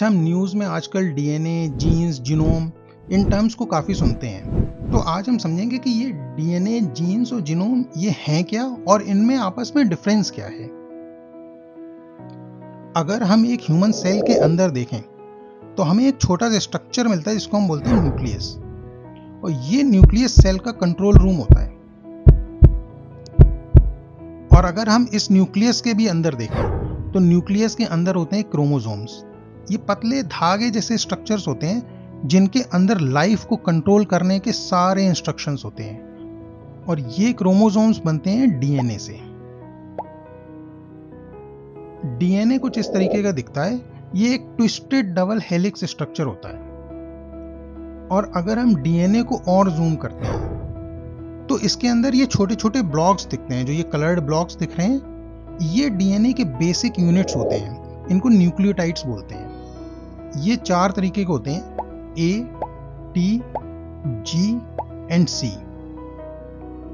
अच्छा, हम न्यूज़ में आजकल डीएनए, जीन्स, जीनोम इन टर्म्स को काफ़ी सुनते हैं। तो आज हम समझेंगे कि ये डीएनए, जीन्स और जीनोम ये हैं क्या और इनमें आपस में डिफरेंस क्या है। अगर हम एक ह्यूमन सेल के अंदर देखें तो हमें एक छोटा सा स्ट्रक्चर मिलता है जिसको हम बोलते हैं न्यूक्लियस। और ये न्यूक्लियस सेल का कंट्रोल रूम होता है। और अगर हम इस न्यूक्लियस के भी अंदर देखें तो न्यूक्लियस के अंदर होते हैं क्रोमोसोम्स। ये पतले धागे जैसे स्ट्रक्चर्स होते हैं जिनके अंदर लाइफ को कंट्रोल करने के सारे इंस्ट्रक्शंस होते हैं। और ये क्रोमोसोम्स बनते हैं डीएनए से। डीएनए कुछ इस तरीके का दिखता है। ये एक ट्विस्टेड डबल हेलिक्स स्ट्रक्चर होता है। और अगर हम डीएनए को और जूम करते हैं तो इसके अंदर ये छोटे छोटे ब्लॉक्स दिखते हैं। जो ये कलर्ड ब्लॉक्स दिख रहे हैं ये डीएनए के बेसिक यूनिट्स होते हैं। इनको न्यूक्लियोटाइड्स बोलते हैं। ये 4 तरीके के होते हैं, ए, टी, जी एंड सी।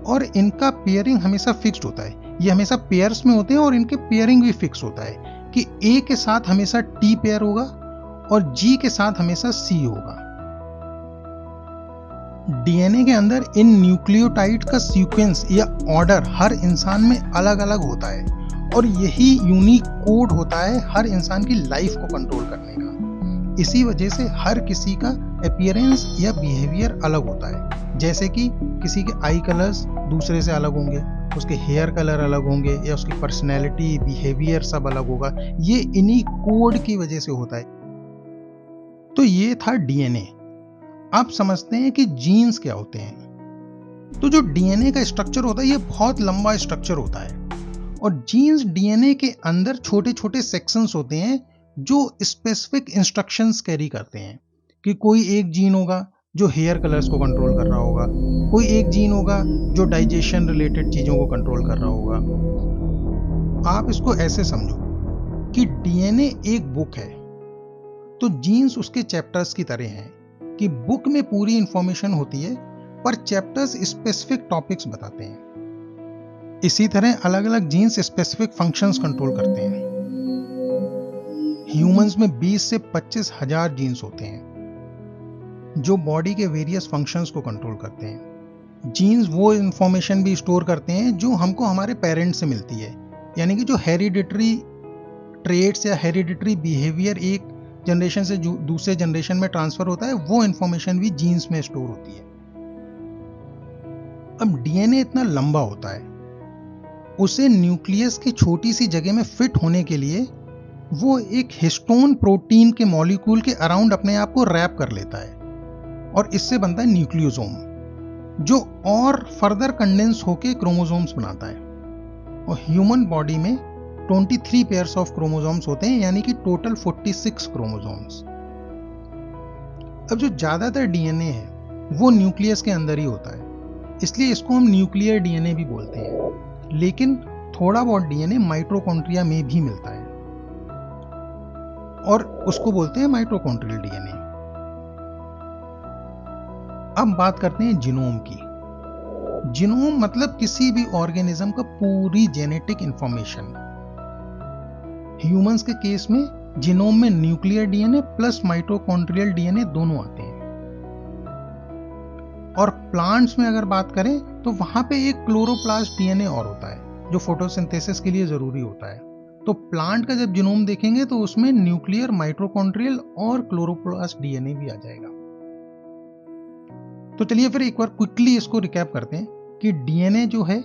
और इनका पेयरिंग हमेशा फिक्स्ड होता है। ये हमेशा पेयर्स में होते हैं और इनके पेयरिंग भी फिक्स होता है कि ए के साथ हमेशा टी पेयर होगा और जी के साथ हमेशा सी होगा। डीएनए के अंदर इन न्यूक्लियोटाइड का सीक्वेंस या ऑर्डर हर इंसान में अलग अलग होता है और यही यूनिक कोड होता है हर इंसान की लाइफ को कंट्रोल करने का। इसी वजह से हर किसी का अपीयरेंस या बिहेवियर अलग होता है। जैसे कि किसी के आई कलर्स दूसरे से अलग होंगे, उसके हेयर कलर अलग होंगे या उसकी पर्सनैलिटी, बिहेवियर सब अलग होगा। ये इन्हीं कोड की वजह से होता है। तो ये था डीएनए। आप समझते हैं कि जीन्स क्या होते हैं। तो जो डीएनए का स्ट्रक्चर होता है ये बहुत लंबा स्ट्रक्चर होता है। और जीन्स डीएनए के अंदर छोटे छोटे सेक्शंस होते हैं जो स्पेसिफिक इंस्ट्रक्शंस कैरी करते हैं। कि कोई एक जीन होगा जो हेयर कलर्स को कंट्रोल कर रहा होगा, कोई एक जीन होगा जो डाइजेशन रिलेटेड चीजों को कंट्रोल कर रहा होगा। आप इसको ऐसे समझो कि डीएनए एक बुक है तो जीन्स उसके चैप्टर्स की तरह हैं कि बुक में पूरी इंफॉर्मेशन होती है पर चैप्टर्स स्पेसिफिक टॉपिक्स बताते हैं। इसी तरह अलग अलग जीन्स स्पेसिफिक फंक्शंस कंट्रोल करते हैं। ह्यूमंस में 20 से 25 हजार जीन्स होते हैं जो बॉडी के वेरियस फंक्शंस को कंट्रोल करते हैं। जीन्स वो इंफॉर्मेशन भी स्टोर करते हैं जो हमको हमारे पेरेंट्स से मिलती है। यानी कि जो हेरिडिटरी ट्रेट्स या हेरिडिटरी बिहेवियर एक जनरेशन से दूसरे जनरेशन में ट्रांसफर होता है, वो इंफॉर्मेशन भी जीन्स में स्टोर होती है। अब डीएनए इतना लंबा होता है, उसे न्यूक्लियस की छोटी सी जगह में फिट होने के लिए वो एक हिस्टोन प्रोटीन के मॉलिक्यूल के अराउंड अपने आप को रैप कर लेता है और इससे बनता है न्यूक्लियोसोम, जो और फर्दर कंडेंस होकर क्रोमोसोम्स बनाता है। और ह्यूमन बॉडी में 23 पेयर्स ऑफ क्रोमोसोम्स होते हैं, यानी कि टोटल 46 क्रोमोसोम्स। अब जो ज्यादातर डीएनए है वो न्यूक्लियस के अंदर ही होता है, इसलिए इसको हम न्यूक्लियर डीएनए भी बोलते हैं। लेकिन थोड़ा बहुत डीएनए माइटोकॉन्ड्रिया में भी मिलता है और उसको बोलते हैं माइटोकॉन्ड्रियल डीएनए। अब बात करते हैं जीनोम की। जीनोम मतलब किसी भी ऑर्गेनिज्म का पूरी जेनेटिक इंफॉर्मेशन। ह्यूमंस के केस में जीनोम में nuclear DNA plus mitochondrial DNA दोनों आते हैं। और प्लांट्स में अगर बात करें तो वहां पे एक क्लोरोप्लास्ट डीएनए और होता है जो फोटोसिंथेसिस के लिए जरूरी होता है। तो प्लांट का जब जीनोम देखेंगे तो उसमें न्यूक्लियर, माइटोकॉन्ड्रियल और क्लोरोप्लास्ट डीएनए भी आ जाएगा। तो चलिए फिर एक बार क्विकली इसको रिकैप करते हैं कि डीएनए जो है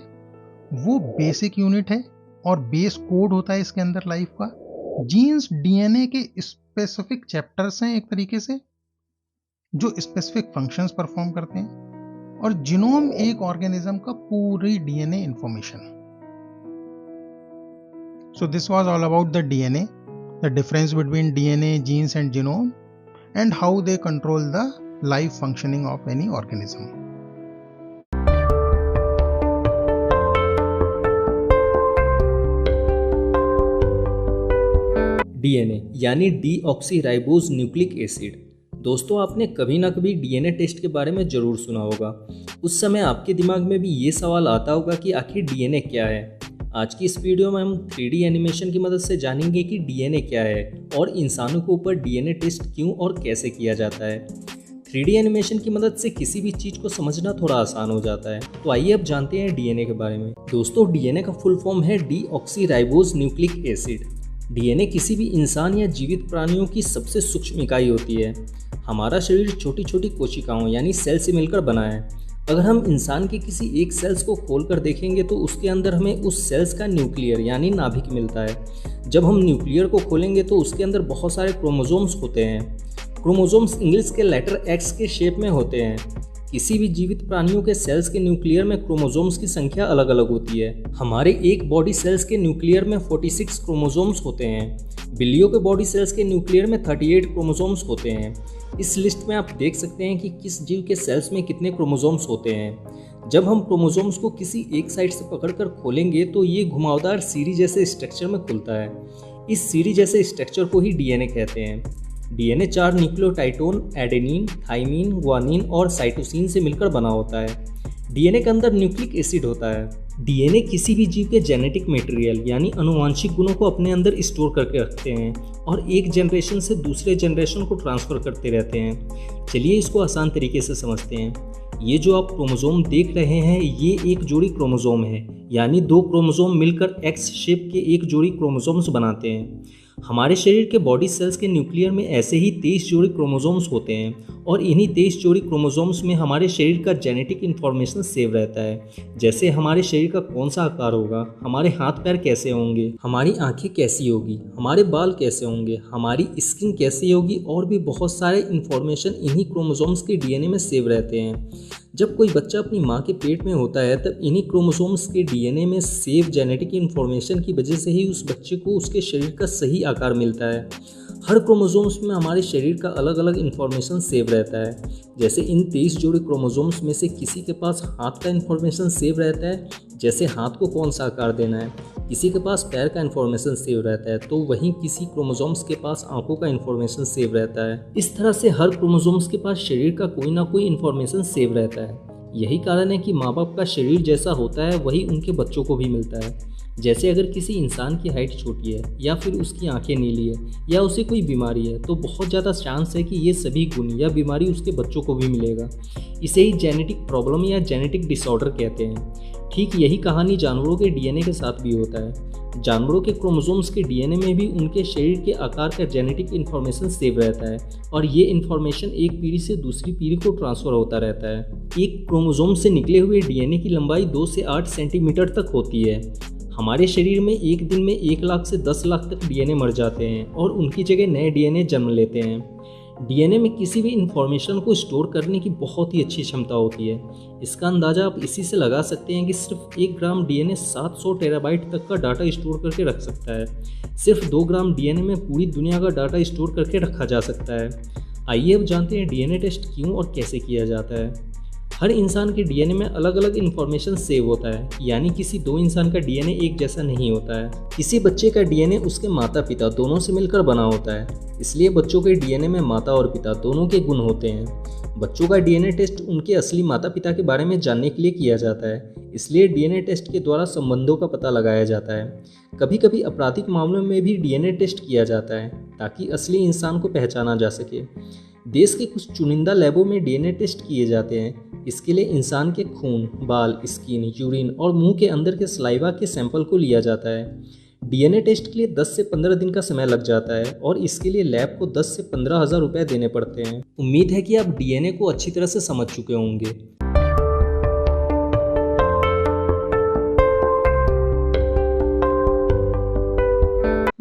वो बेसिक यूनिट है और बेस कोड होता है इसके अंदर लाइफ का। जीन्स डीएनए के स्पेसिफिक चैप्टर्स हैं एक तरीके से जो स्पेसिफिक फंक्शंस परफॉर्म करते हैं। और जीनोम एक ऑर्गेनिज्म का पूरी DNA information. So this was all about the DNA, the difference between DNA, genes and genome, and how they control the life functioning of any organism. DNA यानी deoxyribose nucleic acid. दोस्तों, आपने कभी ना कभी DNA test के बारे में जरूर सुना होगा। उस समय आपके दिमाग में भी ये सवाल आता होगा कि आखिर डीएनए क्या है। आज की इस वीडियो में हम 3D एनिमेशन की मदद से जानेंगे कि डीएनए क्या है और इंसानों के ऊपर डीएनए टेस्ट क्यों और कैसे किया जाता है। 3D एनिमेशन की मदद से किसी भी चीज़ को समझना थोड़ा आसान हो जाता है। तो आइए अब जानते हैं डीएनए के बारे में। दोस्तों, डीएनए का फुल फॉर्म है डीऑक्सीराइबोज न्यूक्लिक एसिड। डीएनए किसी भी इंसान या जीवित प्राणियों की सबसे सूक्ष्म इकाई होती है। हमारा शरीर छोटी छोटी कोशिकाओं यानी सेल से मिलकर बना है। अगर हम इंसान के किसी एक सेल्स को खोलकर देखेंगे तो उसके अंदर हमें उस सेल्स का न्यूक्लियर यानी नाभिक मिलता है। जब हम न्यूक्लियर को खोलेंगे तो उसके अंदर बहुत सारे क्रोमोसोम्स होते हैं। क्रोमोसोम्स इंग्लिश के लेटर एक्स के शेप में होते हैं। किसी भी जीवित प्राणियों के सेल्स के न्यूक्लियर में क्रोमोसोम्स की संख्या अलग अलग होती है। हमारे एक बॉडी सेल्स के न्यूक्लियर में 46 क्रोमोसोम्स होते हैं। बिल्लियों के बॉडी सेल्स के न्यूक्लियर में 38 क्रोमोसोम्स होते हैं। इस लिस्ट में आप देख सकते हैं कि किस जीव के सेल्स में कितने क्रोमोसोम्स होते हैं। जब हम क्रोमोसोम्स को किसी एक साइड से पकड़कर खोलेंगे तो ये घुमावदार सीढ़ी जैसे स्ट्रक्चर में खुलता है। इस सीढ़ी जैसे स्ट्रक्चर को ही डीएनए कहते हैं। डीएनए 4 न्यूक्लियोटाइडोन एडेनिन, थाइमिन, ग्वानिन और साइटोसिन से मिलकर बना होता है। डीएनए के अंदर न्यूक्लिक एसिड होता है। डीएनए किसी भी जीव के जेनेटिक मटेरियल यानी अनुवांशिक गुणों को अपने अंदर स्टोर करके रखते हैं और एक जनरेशन से दूसरे जनरेशन को ट्रांसफ़र करते रहते हैं। चलिए इसको आसान तरीके से समझते हैं। ये जो आप क्रोमोसोम देख रहे हैं ये एक जोड़ी क्रोमोसोम है, यानी 2 क्रोमोसोम मिलकर एक्स शेप के एक जोड़ी क्रोमोसोम्स बनाते हैं। हमारे शरीर के बॉडी सेल्स के न्यूक्लियर में ऐसे ही 23 जोड़ी क्रोमोसोम्स होते हैं और इन्हीं 23 जोड़ी क्रोमोसोम्स में हमारे शरीर का जेनेटिक इन्फॉर्मेशन सेव रहता है। जैसे हमारे शरीर का कौन सा आकार होगा, हमारे हाथ पैर कैसे होंगे, हमारी आंखें कैसी होगी, हमारे बाल कैसे होंगे, हमारी स्किन कैसी होगी और भी बहुत सारे इन्फॉर्मेशन इन्हीं क्रोमोसोम्स के डीएनए में सेव रहते हैं। जब कोई बच्चा अपनी माँ के पेट में होता है तब इन्हीं क्रोमोसोम्स के डीएनए में सेव जेनेटिक इन्फॉर्मेशन की वजह से ही उस बच्चे को उसके शरीर का सही आकार मिलता है। हर क्रोमोसोम्स में हमारे शरीर का अलग अलग इन्फॉर्मेशन सेव रहता है। जैसे इन 23 जोड़ी क्रोमोसोम्स में से किसी के पास हाथ का इन्फॉर्मेशन सेव रहता है, जैसे हाथ को कौन सा आकार देना है। किसी के पास पैर का इन्फॉर्मेशन सेव रहता है तो वहीं किसी क्रोमोसोम्स के पास आंखों का इन्फॉर्मेशन सेव रहता है। इस तरह से हर क्रोमोसोम्स के पास शरीर का कोई ना कोई इन्फॉर्मेशन सेव रहता है। यही कारण है कि माँ बाप का शरीर जैसा होता है वही उनके बच्चों को भी मिलता है। जैसे अगर किसी इंसान की हाइट छोटी है या फिर उसकी आंखें नीली है या उसे कोई बीमारी है तो बहुत ज़्यादा चांस है कि ये सभी गुण या बीमारी उसके बच्चों को भी मिलेगा। इसे ही जेनेटिक प्रॉब्लम या जेनेटिक डिसऑर्डर कहते हैं। ठीक यही कहानी जानवरों के डीएनए के साथ भी होता है। जानवरों के क्रोमोसोम्स के डीएनए में भी उनके शरीर के आकार का जेनेटिक इन्फॉर्मेशन सेव रहता है और ये इन्फॉर्मेशन एक पीढ़ी से दूसरी पीढ़ी को ट्रांसफ़र होता रहता है। एक क्रोमोसोम से निकले हुए डीएनए की लंबाई 2 से 8 सेंटीमीटर तक होती है। हमारे शरीर में एक दिन में 1 लाख से 10 लाख तक डीएनए मर जाते हैं और उनकी जगह नए डीएनए जन्म लेते हैं। डीएनए में किसी भी इंफॉर्मेशन को स्टोर करने की बहुत ही अच्छी क्षमता होती है। इसका अंदाज़ा आप इसी से लगा सकते हैं कि सिर्फ 1 ग्राम डीएनए 700 टेराबाइट तक का डाटा स्टोर करके रख सकता है। सिर्फ 2 ग्राम डीएनए में पूरी दुनिया का डाटा स्टोर करके रखा जा सकता है। आइए अब जानते हैं डीएनए टेस्ट क्यों और कैसे किया जाता है। हर इंसान के डीएनए में अलग अलग इन्फॉर्मेशन सेव होता है, यानी किसी 2 इंसान का डीएनए एक जैसा नहीं होता है। किसी बच्चे का डीएनए उसके माता पिता दोनों से मिलकर बना होता है, इसलिए बच्चों के डीएनए में माता और पिता दोनों के गुण होते हैं। बच्चों का डीएनए टेस्ट उनके असली माता पिता के बारे में जानने के लिए किया जाता है, इसलिए डीएनए टेस्ट के द्वारा संबंधों का पता लगाया जाता है। कभी कभी आपराधिक मामलों में भी डीएनए टेस्ट किया जाता है ताकि असली इंसान को पहचाना जा सके। देश के कुछ चुनिंदा लैबों में डीएनए टेस्ट किए जाते हैं। इसके लिए इंसान के खून, बाल, स्किन, यूरिन और मुंह के अंदर के सलाइवा के सैंपल को लिया जाता है। डीएनए टेस्ट के लिए 10 से 15 दिन का समय लग जाता है और इसके लिए लैब को 10 से 15 हज़ार रुपये देने पड़ते हैं। उम्मीद है कि आप डीएनए को अच्छी तरह से समझ चुके होंगे।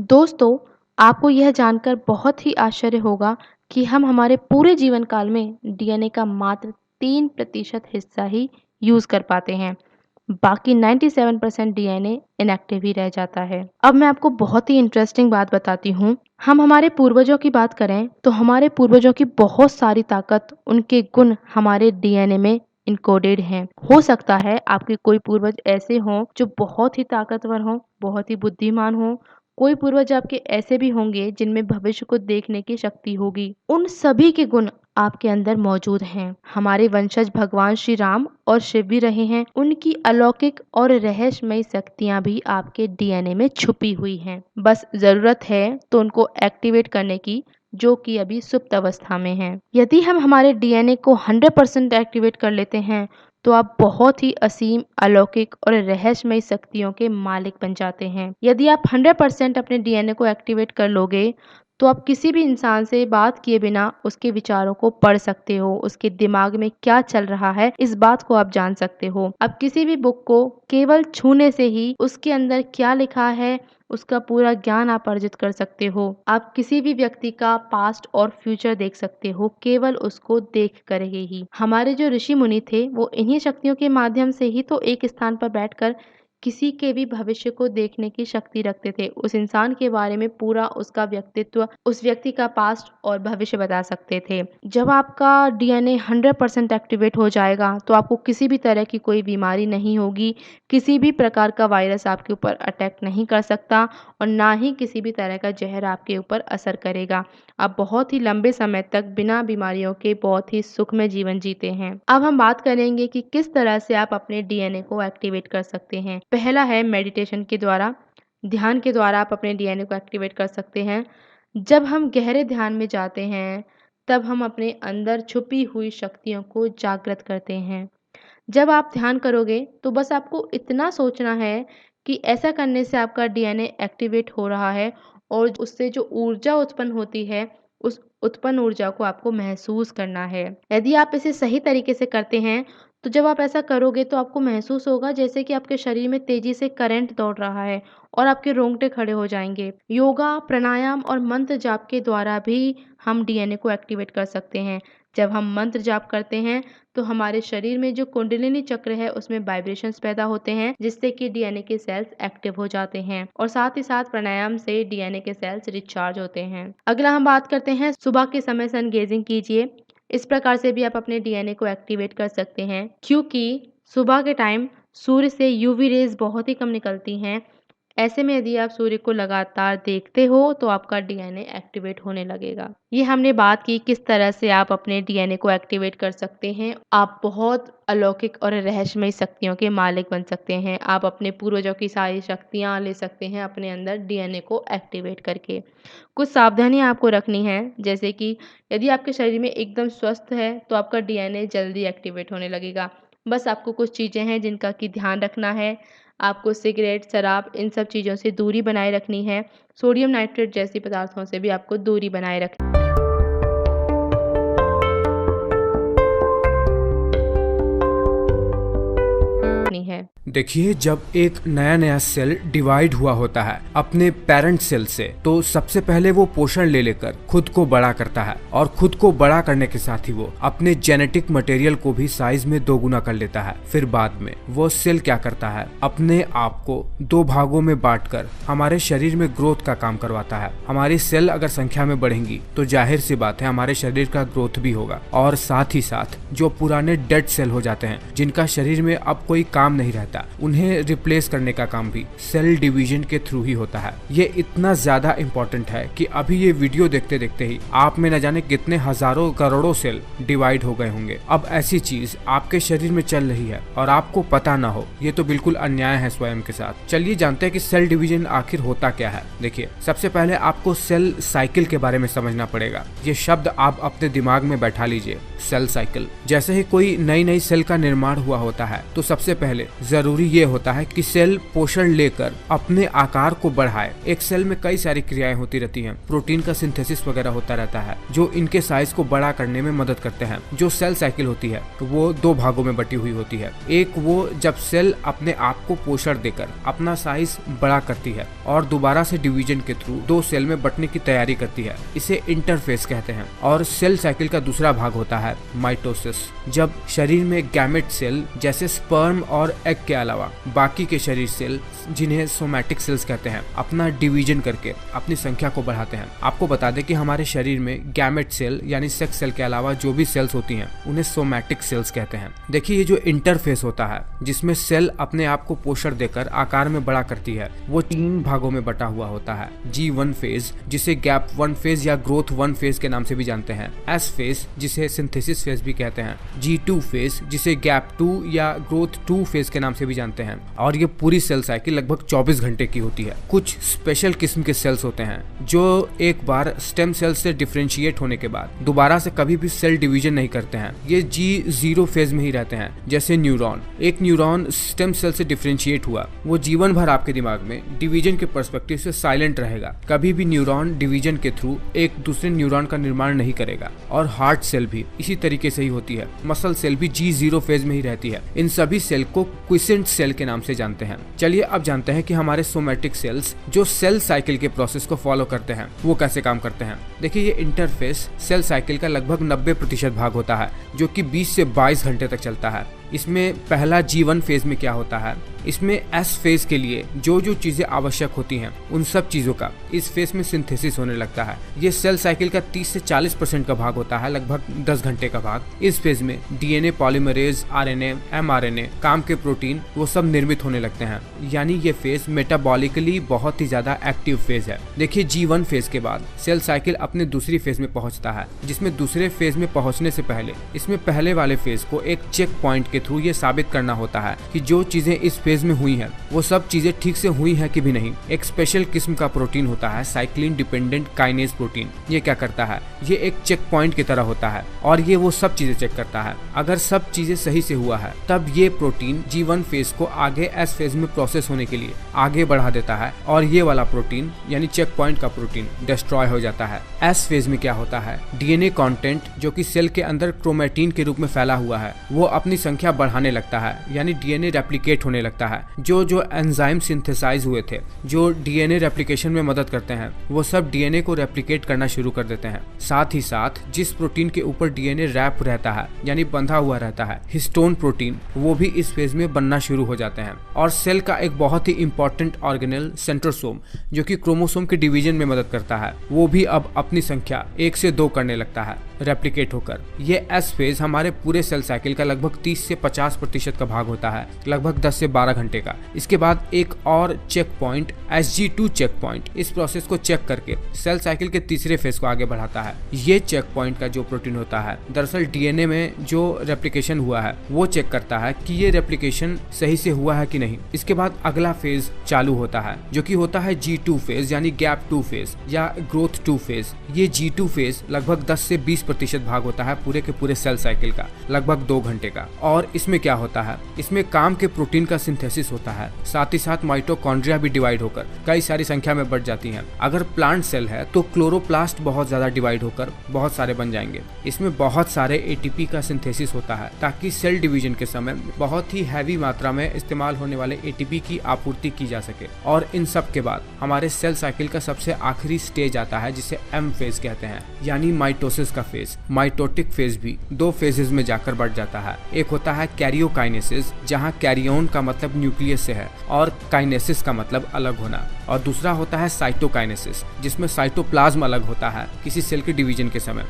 दोस्तों, आपको यह जानकर बहुत ही आश्चर्य होगा कि हम हमारे पूरे जीवन काल में डीएनए का मात्र 3% हिस्सा ही यूज कर पाते हैं। बाकी 97% डीएनए इनएक्टिव ही रह जाता है। अब मैं आपको बहुत ही इंटरेस्टिंग बात बताती हूँ। हम हमारे पूर्वजों की बात करें तो हमारे पूर्वजों की बहुत सारी ताकत, उनके गुण हमारे डीएनए में इनकोडेड हैं। हो सकता है आपके कोई पूर्वज ऐसे हों जो बहुत ही ताकतवर हों, बहुत ही बुद्धिमान हों, कोई पूर्वज आपके ऐसे भी होंगे जिनमें भविष्य को देखने की शक्ति होगी। उन सभी के गुण आपके अंदर मौजूद हैं। हमारे वंशज भगवान श्री राम और शिव भी रहे हैं। उनकी अलौकिक और रहस्यमयी शक्तियां भी आपके डीएनए में छुपी हुई हैं। बस जरूरत है तो उनको एक्टिवेट करने की, जो कि अभी सुप्त अवस्था में है। यदि हम हमारे डीएनए को 100% एक्टिवेट कर लेते हैं तो आप बहुत ही असीम, अलौकिक और रहस्यमयी शक्तियों के मालिक बन जाते हैं। यदि आप 100% अपने डीएनए को एक्टिवेट कर लोगे तो आप किसी भी इंसान से बात किए बिना उसके विचारों को पढ़ सकते हो, उसके दिमाग में क्या चल रहा है इस बात को आप जान सकते हो। आप किसी भी बुक को केवल छूने से ही उसके अंदर क्या लिखा है उसका पूरा ज्ञान आप अर्जित कर सकते हो। आप किसी भी व्यक्ति का पास्ट और फ्यूचर देख सकते हो केवल उसको देख कर ही। हमारे जो ऋषि मुनि थे वो इन्हीं शक्तियों के माध्यम से ही तो एक स्थान पर बैठकर किसी के भी भविष्य को देखने की शक्ति रखते थे। उस इंसान के बारे में पूरा उसका व्यक्तित्व, उस व्यक्ति का पास्ट और भविष्य बता सकते थे। जब आपका डीएनए 100% एक्टिवेट हो जाएगा तो आपको किसी भी तरह की कोई बीमारी नहीं होगी, किसी भी प्रकार का वायरस आपके ऊपर अटैक नहीं कर सकता और ना ही किसी भी तरह का जहर आपके ऊपर असर करेगा। आप बहुत ही लंबे समय तक बिना बीमारियों के बहुत ही सुखमय जीवन जीते हैं। अब हम बात करेंगे कि किस तरह से आप अपने डीएनए को एक्टिवेट कर सकते हैं। पहला है मेडिटेशन के द्वारा। ध्यान के द्वारा आप अपने डीएनए को एक्टिवेट कर सकते हैं। जब हम गहरे ध्यान में जाते हैं तब हम अपने अंदर छुपी हुई शक्तियों को जागृत करते हैं। जब आप ध्यान करोगे तो बस आपको इतना सोचना है कि ऐसा करने से आपका डीएनए एक्टिवेट हो रहा है और उससे जो ऊर्जा उत्पन्न होती है उस उत्पन्न ऊर्जा को आपको महसूस करना है। यदि आप इसे सही तरीके से करते हैं तो जब आप ऐसा करोगे तो आपको महसूस होगा जैसे कि आपके शरीर में तेजी से करंट दौड़ रहा है और आपके रोंगटे खड़े हो जाएंगे। योगा, प्राणायाम और मंत्र जाप के द्वारा भी हम डीएनए को एक्टिवेट कर सकते हैं। जब हम मंत्र जाप करते हैं तो हमारे शरीर में जो कुंडलिनी चक्र है उसमें वाइब्रेशंस पैदा होते हैं जिससे कि डीएनए के सेल्स एक्टिव हो जाते हैं और साथ ही साथ प्राणायाम से डीएनए के सेल्स रिचार्ज होते हैं। अगला हम बात करते हैं सुबह के समय सन गेजिंग कीजिए। इस प्रकार से भी आप अपने डीएनए को एक्टिवेट कर सकते हैं क्योंकि सुबह के टाइम सूर्य से यूवी रेज बहुत ही कम निकलती हैं। ऐसे में यदि आप सूर्य को लगातार देखते हो तो आपका डीएनए एक्टिवेट होने लगेगा। ये हमने बात की किस तरह से आप अपने डीएनए को एक्टिवेट कर सकते हैं। आप बहुत अलौकिक और रहस्यमय शक्तियों के मालिक बन सकते हैं। आप अपने पूर्वजों की सारी शक्तियाँ ले सकते हैं अपने अंदर डीएनए को एक्टिवेट करके। कुछ सावधानियाँ आपको रखनी है, जैसे कि यदि आपके शरीर में एकदम स्वस्थ है तो आपका डीएनए जल्दी एक्टिवेट होने लगेगा। बस आपको कुछ चीज़ें हैं जिनका कि ध्यान रखना है। आपको सिगरेट, शराब इन सब चीज़ों से दूरी बनाए रखनी है। सोडियम नाइट्रेट जैसी पदार्थों से भी आपको दूरी बनाए रखनी है। देखिए, जब एक नया नया सेल डिवाइड हुआ होता है अपने पेरेंट सेल से तो सबसे पहले वो पोषण ले लेकर खुद को बड़ा करता है और खुद को बड़ा करने के साथ ही वो अपने जेनेटिक मटेरियल को भी साइज में दोगुना कर लेता है। फिर बाद में वो सेल क्या करता है, अपने आप को दो भागों में बांटकर हमारे शरीर में ग्रोथ का काम करवाता है। हमारी सेल अगर संख्या में बढ़ेंगी तो जाहिर सी बात है हमारे शरीर का ग्रोथ भी होगा और साथ ही साथ जो पुराने डेड सेल हो जाते हैं जिनका शरीर में अब कोई काम नहीं रहता, उन्हें रिप्लेस करने का काम भी सेल डिवीजन के थ्रू ही होता है। ये इतना ज्यादा इंपॉर्टेंट है कि अभी ये वीडियो देखते देखते ही आप में न जाने कितने हजारों करोड़ों सेल डिवाइड हो गए होंगे। अब ऐसी चीज आपके शरीर में चल रही है और आपको पता ना हो, ये तो बिल्कुल अन्याय है स्वयं के साथ। चलिए जानते हैं कि सेल डिवीजन आखिर होता क्या है। देखिए, सबसे पहले आपको सेल साइकिल के बारे में समझना पड़ेगा। ये शब्द आप अपने दिमाग में बैठा लीजिए, सेल साइकिल। जैसे ही कोई नई नई सेल का निर्माण हुआ होता है तो सबसे पहले जरूरी ये होता है कि सेल पोषण लेकर अपने आकार को बढ़ाए। एक सेल में कई सारी क्रियाएं होती रहती हैं, प्रोटीन का सिंथेसिस वगैरह होता रहता है जो इनके साइज को बड़ा करने में मदद करते हैं। जो सेल साइकिल होती है तो वो दो भागों में बटी हुई होती है। एक वो जब सेल अपने आप को पोषण देकर अपना साइज बड़ा करती है और दोबारा से डिवीजन के थ्रू दो सेल में बटने की तैयारी करती है, इसे इंटरफेस कहते हैं। और सेल साइकिल का दूसरा भाग होता है माइटोसिस। जब शरीर में गैमेट सेल जैसे स्पर्म और एग के अलावा बाकी के शरीर सेल, जिन्हें सोमैटिक सेल्स कहते हैं, अपना डिवीजन करके अपनी संख्या को बढ़ाते हैं। आपको बता दें कि हमारे शरीर में गैमेट सेल यानी सेक्स सेल के अलावा जो भी सेल्स होती हैं उन्हें सोमैटिक सेल्स कहते हैं। देखिए, ये जो इंटरफेस होता है जिसमें सेल अपने आप को पोषण देकर आकार में बड़ा करती है, वो 3 भागों में बटा हुआ होता है। G1 फेज, जिसे गैप 1 फेज या ग्रोथ 1 फेज के नाम से भी जानते हैं, S फेज जिसे सिंथेसिस फेज भी कहते हैं, G2 फेज जिसे गैप 2 या ग्रोथ 2 फेज के नाम से भी जानते हैं। और ये पूरी सेल साइकिल लगभग 24 घंटे की होती है। कुछ स्पेशल किस्म के सेल्स होते हैं जो एक बार स्टेम सेल से डिफरेंशिएट होने के बाद दोबारा से कभी भी सेल डिवीजन नहीं करते हैं। ये G0 फेज में ही रहते हैं। जैसे न्यूरॉन, एक न्यूरॉन स्टेम सेल से डिफरेंशिएट हुआ, वो जीवन भर आपके दिमाग में डिवीजन के पर्सपेक्टिव से साइलेंट रहेगा। कभी भी न्यूरॉन डिवीजन के थ्रू एक दूसरे न्यूरॉन का निर्माण नहीं करेगा। और हार्ट सेल भी इसी तरीके से ही होती है। मसल सेल भी G0 फेज में ही रहती है। इन सभी सेल को क्विसेंट सेल के नाम से जानते हैं। चलिए अब जानते हैं कि हमारे सोमैटिक सेल्स जो सेल साइकिल के प्रोसेस को फॉलो करते हैं वो कैसे काम करते हैं। देखिए, ये इंटरफेस सेल साइकिल का लगभग 90% भाग होता है, जो कि 20 से 22 घंटे तक चलता है। इसमें पहला G1 फेज में क्या होता है, इसमें S फेज के लिए जो जो चीजें आवश्यक होती हैं उन सब चीजों का इस फेज में सिंथेसिस होने लगता है। ये सेल साइकिल का 30 से 40% का भाग होता है, लगभग 10 घंटे का भाग। इस फेज में DNA पॉलीमरेज, RNA, mRNA, काम के प्रोटीन वो सब निर्मित होने लगते हैं। यानी ये फेज मेटाबॉलिकली बहुत ही ज्यादा एक्टिव फेज है। देखिए, G1 फेज के बाद सेल साइकिल अपने दूसरी फेज में पहुंचता है, जिसमें दूसरे फेज में पहुंचने से पहले इसमें पहले वाले फेज को एक चेक पॉइंट के थ्रू ये साबित करना होता है कि जो चीजें इस फेज में हुई हैं वो सब चीजें ठीक से हुई हैं कि भी नहीं। एक स्पेशल किस्म का प्रोटीन होता है, साइक्लिन डिपेंडेंट काइनेज प्रोटीन। ये क्या करता है, ये एक चेक पॉइंट की तरह होता है और ये वो सब चीजें चेक करता है। अगर सब चीजें सही से हुआ है तब ये प्रोटीन G1 फेज को आगे S फेज में प्रोसेस होने के लिए आगे बढ़ा देता है और ये वाला प्रोटीन यानी चेक पॉइंट का प्रोटीन डिस्ट्रॉय हो जाता है। S फेज में क्या होता है, DNA कंटेंट जो कि सेल के अंदर क्रोमेटिन के रूप में फैला हुआ है वो अपनी संख्या बढ़ाने लगता है, यानी DNA रेप्लिकेट होने लगता है। जो जो एंजाइम सिंथेसाइज हुए थे जो DNA रेप्लिकेशन में मदद करते हैं वो सब DNA को रेप्लिकेट करना शुरू कर देते हैं। साथ ही साथ जिस प्रोटीन के ऊपर DNA रैप रहता है यानी बंधा हुआ रहता है, हिस्टोन प्रोटीन, वो भी इस फेज में बनना शुरू हो जाते हैं। और सेल का एक बहुत ही इंपॉर्टेंट ऑर्गेनेल सेंट्रोसोम जो कि क्रोमोसोम के डिवीजन में मदद करता है, वो भी अब अपनी संख्या 1 से 2 करने लगता है रेप्लिकेट होकर। ये S फेज हमारे पूरे सेल साइकिल का लगभग 30 से 50% का भाग होता है, लगभग 10 से 12 घंटे का। इसके बाद एक और check point SG2 check point इस प्रोसेस को चेक करके सेल साइकिल के तीसरे फेज को आगे बढ़ाता है। ये चेक पॉइंट का जो प्रोटीन होता है दरअसल DNA में जो रेप्लिकेशन हुआ है वो चेक करता है कि ये रेप्लिकेशन सही से हुआ है कि नहीं। इसके बाद अगला फेज चालू होता है जो कि होता है G2 फेज यानी गैप 2 फेज या ग्रोथ 2 फेज। ये G2 फेज लगभग 10 से 20% भाग होता है पूरे के पूरे सेल साइकिल का, लगभग 2 घंटे का। और इसमें क्या होता है, इसमें काम के प्रोटीन का सिंथेसिस होता है, साथ ही साथ माइटोकॉन्ड्रिया भी डिवाइड होकर कई सारी संख्या में बढ़ जाती हैं। अगर प्लांट सेल है तो क्लोरोप्लास्ट बहुत ज्यादा डिवाइड होकर बहुत सारे बन जाएंगे। इसमें बहुत सारे ATP का सिंथेसिस होता है ताकि सेल डिवीजन के समय बहुत ही हैवी मात्रा में इस्तेमाल होने वाले ATP की आपूर्ति की जा सके। और इन सब के बाद हमारे सेल साइकिल का सबसे आखिरी स्टेज आता है जिसे M फेज कहते हैं, यानी माइटोसिस का फेज। माइटोटिक फेज भी 2 फेजेस में जाकर बढ़ जाता है। एक होता है कैरियोकाइनेसिस, जहाँ कैरियोन का मतलब न्यूक्लियस से है और काइनेसिस का मतलब अलग होना, और दूसरा होता है साइटोकाइनेसिस जिसमें साइटोप्लाज्म अलग होता है किसी सेल के डिवीजन के समय।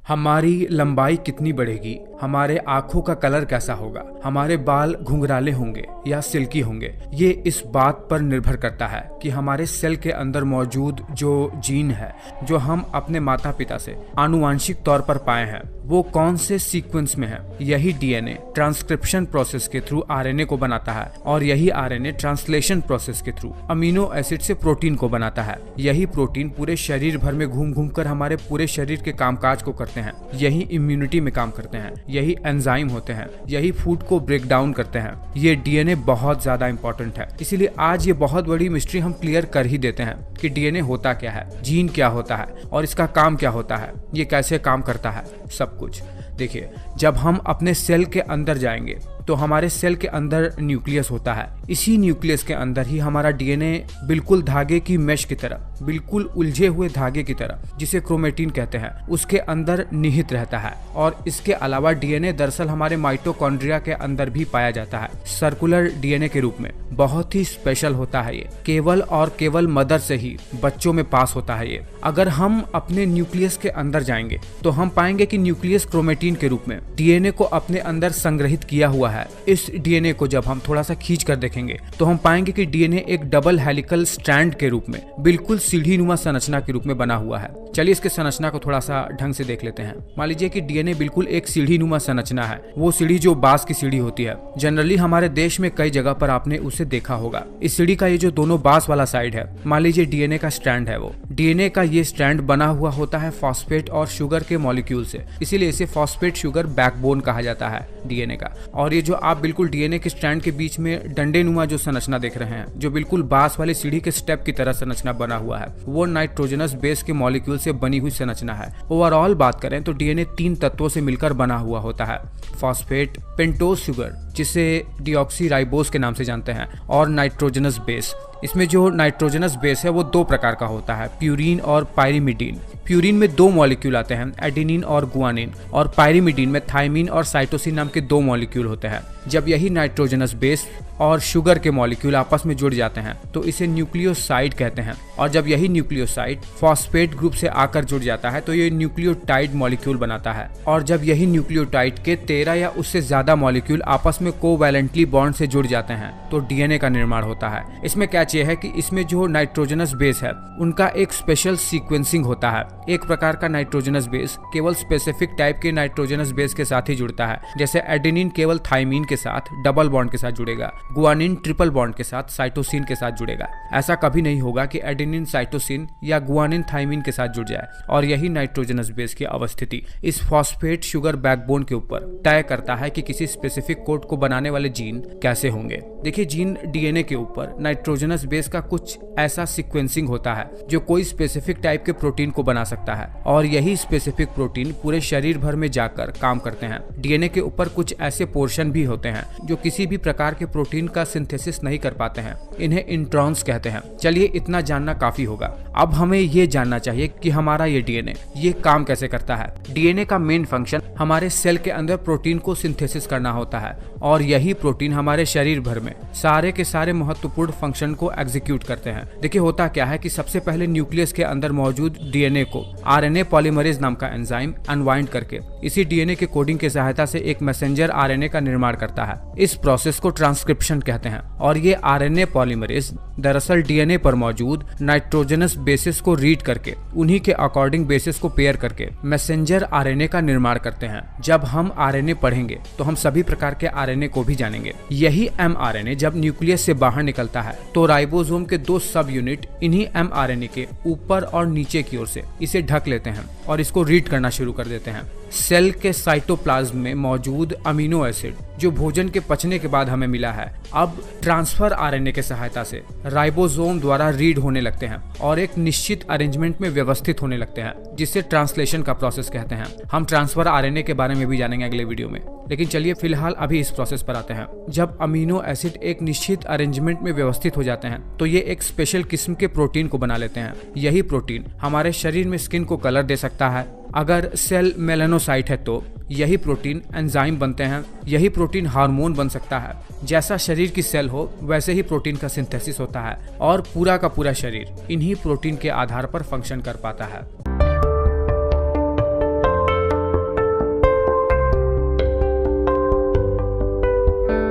हमारी लंबाई कितनी बढ़ेगी, हमारे आंखों का कलर कैसा होगा, हमारे बाल घुंघराले होंगे या सिल्की होंगे, ये इस बात पर निर्भर करता है कि हमारे सेल के अंदर मौजूद जो जीन है जो हम अपने माता पिता से आनुवांशिक तौर पर पाए हैं वो कौन से सीक्वेंस में है। यही DNA ट्रांसक्रिप्शन प्रोसेस के थ्रू RNA को बनाता है और यही RNA ट्रांसलेशन प्रोसेस के थ्रू अमीनो एसिड से प्रोटीन को बनाता है। यही प्रोटीन पूरे शरीर भर में घूम घूम कर हमारे पूरे शरीर के कामकाज को करते हैं। यही इम्यूनिटी में काम करते हैं, यही एंजाइम होते हैं, यही फूड को ब्रेक डाउन करते हैं। ये DNA बहुत ज्यादा इंपॉर्टेंट है, इसीलिए आज ये बहुत बड़ी मिस्ट्री हम क्लियर कर ही देते हैं कि DNA होता क्या है, जीन क्या होता है और इसका काम क्या होता है, ये कैसे काम करता है, सब कुछ। देखिए, जब हम अपने सेल के अंदर जाएंगे तो हमारे सेल के अंदर न्यूक्लियस होता है। इसी न्यूक्लियस के अंदर ही हमारा डीएनए बिल्कुल धागे की मेश की तरह, बिल्कुल उलझे हुए धागे की तरह, जिसे क्रोमेटिन कहते हैं, उसके अंदर निहित रहता है। और इसके अलावा डीएनए दरअसल हमारे माइटोकॉन्ड्रिया के अंदर भी पाया जाता है, सर्कुलर डीएनए के रूप में। बहुत ही स्पेशल होता है ये, केवल और केवल मदर से ही बच्चों में पास होता है ये। अगर हम अपने न्यूक्लियस के अंदर जाएंगे तो हम पाएंगे कि न्यूक्लियस क्रोमेटिन के रूप में डीएनए को अपने अंदर संग्रहित किया हुआ है। इस डीएनए को जब हम थोड़ा सा खींच कर देखेंगे तो हम पाएंगे कि डीएनए एक डबल हेलिकल स्ट्रैंड के रूप में, बिल्कुल सीढ़ी नुमा संरचना के रूप में बना हुआ है। चलिए इसके संरचना को थोड़ा सा ढंग से देख लेते हैं। मान लीजिए कि डीएनए बिल्कुल एक सीढ़ी नुमा संरचना है, वो सीढ़ी जो बांस की सीढ़ी होती है। जनरली हमारे देश में कई जगह पर आपने उसे देखा होगा। इस सीढ़ी का ये जो दोनों बांस वाला साइड है, मान लीजिए डीएनए का स्ट्रैंड है। वो डीएनए का ये स्ट्रैंड बना हुआ होता है फॉस्फेट और शुगर के मॉलिक्यूल से, इसीलिए इसे फॉस्फेट शुगर बैकबोन कहा जाता है डीएनए का। और ये जो आप बिल्कुल डीएनए के स्ट्रैंड के बीच में डंडे नुमा जो संरचना देख रहे हैं, जो बिल्कुल बांस वाली सीढ़ी के स्टेप की तरह संरचना बना हुआ है, वो नाइट्रोजनस बेस के मॉलिक्यूल से बनी हुई संरचना है। ओवरऑल बात करें तो डीएनए 3 तत्वों से मिलकर बना हुआ होता है, फॉस्फेट, पेंटोज शुगर जिसे डीऑक्सीराइबोज के नाम से जानते हैं, और नाइट्रोजनस बेस। इसमें जो नाइट्रोजनस बेस है वो 2 प्रकार का होता है, प्यूरीन और पायरिमिडीन। प्यूरीन में 2 मॉलिक्यूल आते हैं, एडेनिन और गुआनिन, और पायरिमिडीन में थाइमिन और साइटोसिन नाम के 2 मॉलिक्यूल होते हैं। जब यही नाइट्रोजनस बेस और शुगर के मॉलिक्यूल आपस में जुड़ जाते हैं तो इसे न्यूक्लियोसाइड कहते हैं। और जब यही न्यूक्लियोसाइड फॉस्फेट ग्रुप से आकर जुड़ जाता है तो ये न्यूक्लियोटाइड मॉलिक्यूल बनाता है। और जब यही न्यूक्लियोटाइड के 13 या उससे ज्यादा मॉलिक्यूल आपस में कोवैलेंटली बॉन्ड से जुड़ जाते हैं तो डीएनए का निर्माण होता है। इसमें कैच ये है कि इसमें जो नाइट्रोजनस बेस है उनका एक स्पेशल सीक्वेंसिंग होता है। एक प्रकार का नाइट्रोजनस बेस केवल स्पेसिफिक टाइप के नाइट्रोजनस बेस के साथ ही जुड़ता है, जैसे एडेनिन केवल थाइमिन के साथ डबल बॉन्ड के साथ जुड़ेगा, गुआनिन ट्रिपल बॉन्ड के साथ साइटोसिन के साथ जुड़ेगा। ऐसा कभी नहीं होगा कि एडेनिन साइटोसिन या गुआनिन थाइमिन के साथ जुड़ जाए। और यही नाइट्रोजनस बेस की अवस्थिति इस फॉस्फेट शुगर बैकबोन के ऊपर तय करता है कि किसी स्पेसिफिक कोड को बनाने वाले जीन कैसे होंगे। देखिए, जीन डीएनए के ऊपर नाइट्रोजनस बेस का कुछ ऐसा सीक्वेंसिंग होता है जो कोई स्पेसिफिक टाइप के प्रोटीन को बना सकता है, और यही स्पेसिफिक प्रोटीन पूरे शरीर भर में जाकर काम करते हैं। डीएनए के ऊपर कुछ ऐसे पोर्शन भी होते हैं जो किसी भी प्रकार के प्रोटीन का सिंथेसिस नहीं कर पाते हैं, इन्हें इंट्रॉन्स कहते हैं। चलिए इतना जानना काफी होगा। अब हमें ये जानना चाहिए कि हमारा ये डीएनए ये काम कैसे करता है। डीएनए का मेन फंक्शन हमारे सेल के अंदर प्रोटीन को सिंथेसिस करना होता है, और यही प्रोटीन हमारे शरीर भर में सारे के सारे महत्वपूर्ण फंक्शन को एग्जीक्यूट करते हैं। देखिए, होता क्या है कि सबसे पहले न्यूक्लियस के अंदर मौजूद डीएनए को आरएनए पॉलीमरेज नाम का एंजाइम अनवाइंड करके इसी डीएनए के कोडिंग की सहायता से एक मैसेंजर आरएनए का निर्माण करता है। इस प्रोसेस को ट्रांसक्रिप्शन कहते हैं। और ये आरएनए पॉलीमरेज दरअसल डीएनए पर मौजूद नाइट्रोजनस बेसिस को रीड करके उन्हीं के अकॉर्डिंग बेसिस को पेयर करके मैसेंजर आरएनए का निर्माण करते हैं। जब हम आरएनए पढ़ेंगे तो हम सभी प्रकार के आरएनए को भी जानेंगे। यही एमआरएनए जब न्यूक्लियस से बाहर निकलता है तो राइबोसोम के 2 सब यूनिट इन्हीं एमआरएनए के ऊपर और नीचे की ओर से इसे ढक लेते हैं और इसको रीड करना शुरू कर देते हैं। सेल के साइटोप्लाज्म में मौजूद अमीनो एसिड जो भोजन के पचने के बाद हमें मिला है, अब ट्रांसफर आरएनए के सहायता से राइबोसोम द्वारा रीड होने लगते हैं और एक निश्चित अरेंजमेंट में व्यवस्थित होने लगते हैं, जिसे ट्रांसलेशन का प्रोसेस कहते हैं। हम ट्रांसफर आरएनए के बारे में भी जानेंगे अगले वीडियो में, लेकिन चलिए फिलहाल अभी इस प्रोसेस पर आते हैं। जब अमीनो एसिड एक निश्चित अरेंजमेंट में व्यवस्थित हो जाते हैं तो ये एक स्पेशल किस्म के प्रोटीन को बना लेते हैं। यही प्रोटीन हमारे शरीर में स्किन को कलर दे सकता है। अगर सेल मेलानोसाइट है तो यही प्रोटीन एंजाइम बनते हैं। यही प्रोटीन हार्मोन बन सकता है। जैसा शरीर की सेल हो वैसे ही प्रोटीन का सिंथेसिस होता है और पूरा का पूरा शरीर इन्हीं प्रोटीन के आधार पर फंक्शन कर पाता है।